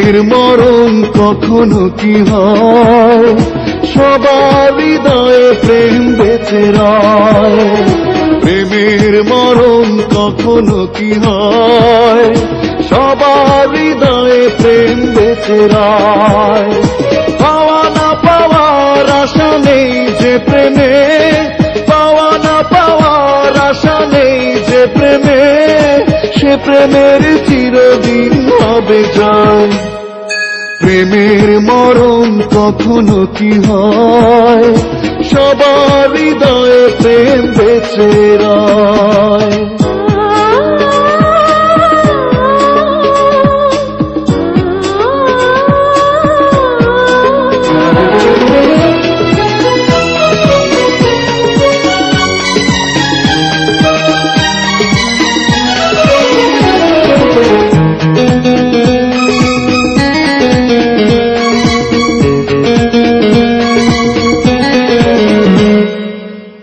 প্রেমের মরণ কখনো কি হয়, সবার হৃদয়ে প্রেম বেঁচে রয়। প্রেমের মরণ কখনো কি হয়, সবার হৃদয়ে প্রেম বেঁচে রয়। পাওয়া না পাওয়ার আশা নেই যে প্রেমে, পাওয়া না পাওয়ার আশা নেই যে প্রেমে, সে প্রেমের চিরদিন হবে জয়। প্রেমের মরণ কখনো কি হয়, সবার হৃদয়ে প্রেম বেঁচে রয়।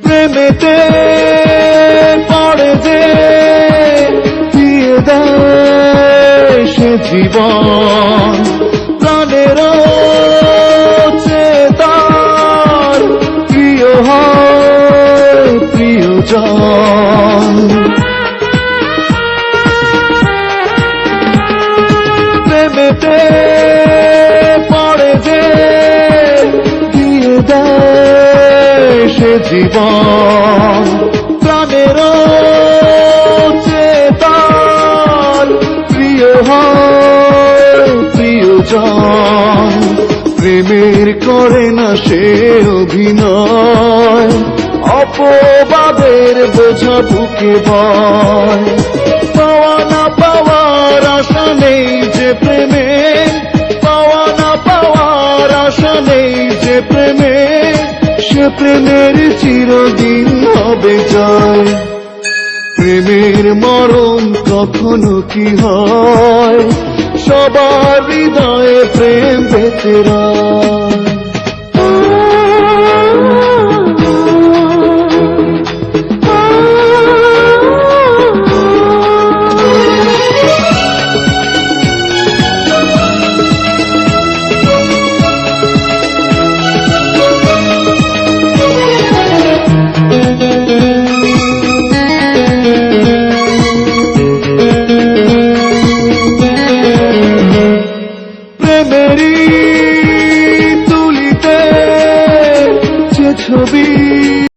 প্রেমেতে পড়ে যে দিয়ে দেয় সে জীবন, প্রাণের চেতার প্রিয় হয় প্রিয়জন। প্রেমেতে পড়ে যে দিয়ে দেয় সে জীবন, প্রাণের চেতন প্রিয় হয় প্রিয়জন। প্রেমের করে না সে অভিনয়, অপবাদের বোঝা বুকে বয়। পাওয়া না পাওয়ার আশা নেই যে প্রেমে, পাওয়া না পাওয়ার আশা নেই যে প্রেমে, সে প্রেমের চিরদিন হবে জয়। প্রেমের মরণ কখনো কি হয়, সবার হৃদয়ে প্রেম বেঁচে রয়।